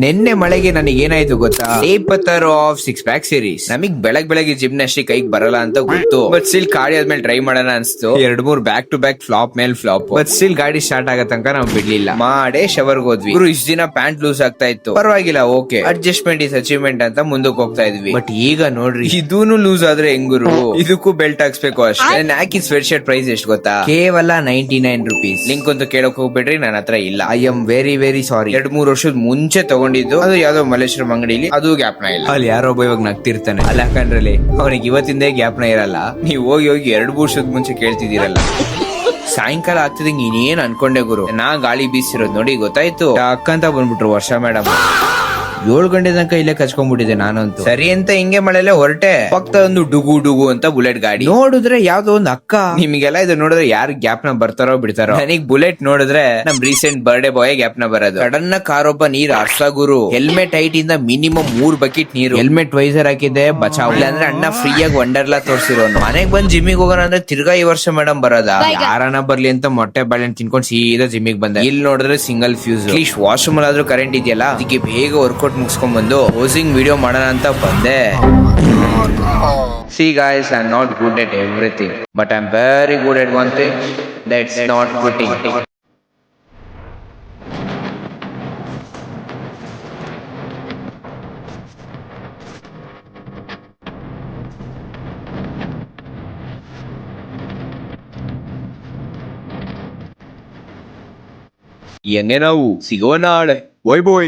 ನಿನ್ನೆ ಮಳೆಗೆ ನನಗೆ ಏನಾಯ್ತು ಗೊತ್ತಾ, ಲೇಪತ್ತರ್ ಆಫ್ 6 ಪ್ಯಾಕ್ ಸೀರೀಸ್. ನಮಗ್ ಬೆಳಗ್ಗೆ ಜಿಮ್ನಾಸ್ಟಿಕ್ ಕೈಗೆ ಬರಲ್ಲ ಅಂತ ಗೊತ್ತು, ಬಟ್ ಸ್ಟಿಲ್ ಗಾಡಿ ಆದ್ಮೇಲೆ ಟ್ರೈ ಮಾಡೋಣ ಅನ್ಸ್ತು. 2-3 ಬ್ಯಾಕ್ ಟು ಬ್ಯಾಕ್ ಫ್ಲಾಪ್ ಮೇಲ್ ಫ್ಲಾಪ್, ಬಟ್ ಸ್ಟಿಲ್ ಗಾಡಿ ಸ್ಟಾರ್ಟ್ ಆಗೋ ತನಕ ನಾವು ಬಿಡ್ಲಿಲ್ಲ. ಮಾಡೇ ಶವರ್ ಹೋದ್ವಿ. ಇಷ್ಟು ದಿನ ಪ್ಯಾಂಟ್ ಲೂಸ್ ಆಗ್ತಾ ಇತ್ತು, ಪರವಾಗಿಲ್ಲ, ಓಕೆ, ಅಡ್ಜಸ್ಟ್ಮೆಂಟ್ ಇಸ್ ಅಚೀವ್ಮೆಂಟ್ ಅಂತ ಮುಂದಕ್ಕೆ ಹೋಗ್ತಾ ಇದ್ವಿ. ಬಟ್ ಈಗ ನೋಡ್ರಿ, ಇದೂನು ಲೂಸ್ ಆದ್ರೆ ಹೆಂಗುರು, ಇದಕ್ಕೂ ಬೆಲ್ಟ್ ಹಾಕ್ಸ್ಬೇಕು ಅಷ್ಟೇ. ನಾಕಿ ಸ್ವೆಟ್ ಶರ್ಟ್ ಪ್ರೈಸ್ ಎಷ್ಟು ಗೊತ್ತಾ, ಕೇವಲ 99 rupees. ಲಿಂಕ್ ಅಂತೂ ಕೇಳಕ್ ಹೋಗ್ಬೇಡ್ರಿ, ನನ್ನ ಹತ್ರ ಇಲ್ಲ. I am very sorry. 2-3 ವರ್ಷದ ಮುಂಚೆ ತಗೊಂಡಿದ್ದು, ಅದು ಯಾವ್ದೋ ಮಲ್ಲೇಶ್ವರಂ ಅಂಗಡಿಲಿ, ಅದು ಗ್ಯಾಪ್ನ ಇಲ್ಲ. ಅಲ್ಲಿ ಯಾರೋ ಒಬ್ಬ ಇವಾಗ ನಗ್ತಿರ್ತಾನೆ, ಅಲ್ಲ ಯಾಕಂದ್ರಲ್ಲಿ ಅವನಿಗೆ ಇವತ್ತಿಂದೇ ಗ್ಯಾಪ್ನ ಇರಲ್ಲ. ನೀವು ಹೋಗಿ 2 ವರ್ಷದ ಮುಂಚೆ ಕೇಳ್ತಿದ್ದೀರಲ್ಲ. ಸಾಯಂಕಾಲ ಆಗ್ತಿದಂಗೆ ಇನ್ನೇನ್ ಅನ್ಕೊಂಡೆ ಗುರು, ನಾ ಗಾಳಿ ಬೀಸಿರೋದು ನೋಡಿ ಗೊತ್ತಾಯ್ತು. ಅಕ್ಕಂತ ಬಂದ್ಬಿಟ್ರು ವರ್ಷ ಮೇಡಮ್. 7 ಗಂಟೆ ತನಕ ಇಲ್ಲೇ ಕಚ್ಕೊಂಡ್ಬಿಟ್ಟಿದೆ ನಾನಂತೂ. ಸರಿ ಅಂತ ಹಿಂಗೆ ಮಳೆಲ್ಲ ಹೊರಟೆ, ಪಕ್ಕದ ಒಂದು ಡುಗು ಅಂತ ಬುಲೆಟ್ ಗಾಡಿ ನೋಡಿದ್ರೆ ಯಾವ್ದೋ ಒಂದು ಅಕ್ಕ. ನಿಮಗೆಲ್ಲ ಇದು ನೋಡಿದ್ರೆ ಯಾರು ಗ್ಯಾಪ್ ನ ಬರ್ತಾರೋ ಬಿಡ್ತಾರೋ. ನನಗ್ ಬುಲೆಟ್ ನೋಡಿದ್ರೆ ನಮ್ ರೀಸೆಂಟ್ ಬರ್ಡೇ ಬಾಯ್ ಗ್ಯಾಪ್ ನ ಬರೋದು. ಸಡನ್ ಕಾರೊಬ್ಬ ನೀರ್ ಹರ್ಸ ಗುರು. ಹೆಲ್ಮೆಟ್ ಹೈಟ್ ಇಂದ ಮಿನಿಮಮ್ 3 ಬಕೆಟ್ ನೀರು. ಹೆಲ್ಮೆಟ್ ವೈಸರ್ ಹಾಕಿದ್ದೆ ಬಚಾವ್. ಇಲ್ಲಾಂದ್ರೆ ಅಣ್ಣ ಫ್ರೀಯಾಗಿ ವಂಡರ್ಲಾ ತೋರ್ಸಿರೋನು. ಮನೆಗ್ ಬಂದ್ ಜಿಮ್ಮಿಗೆ ಹೋಗೋಣ ಅಂದ್ರೆ ತಿರ್ಗಾ ಈ ವರ್ಷ ಮೇಡಮ್ ಬರೋದ. ಯಾರನ್ನ ಬರ್ಲಿ ಅಂತ ಮೊಟ್ಟೆ ಬಾಳೆಹಣ್ಣು ತಿನ್ಕೊಂಡು ಸೀದಾ ಜಿಮ್ಮಿಗೆ ಬಂದ. ಇಲ್ಲಿ ನೋಡಿದ್ರೆ ಸಿಂಗಲ್ ಫ್ಯೂಸ್. ಅಟ್ಲೀಸ್ಟ್ ವಾಶ್ರೂಮ್ ಆದ್ರೂ ಕರೆಂಟ್ ಇದೆಯಲ್ಲ, ಅದಕ್ಕೆ ಬೇಗ ವರ್ಕೌಟ್ ಮುಗಿಸ್ಕೊಂಡ್ ಬಂದು ಹೋಸಿಂಗ್ ವಿಡಿಯೋ ಮಾಡೋಣ ಅಂತ ಬಂದೆ. See guys, I'm not good at everything, but I'm very good at one thing, that's not quitting. ಹೆಂಗೆ ನಾವು ಸಿಗೋಣ ನಾಳೆ. ಬಾಯ್ ಬಾಯ್.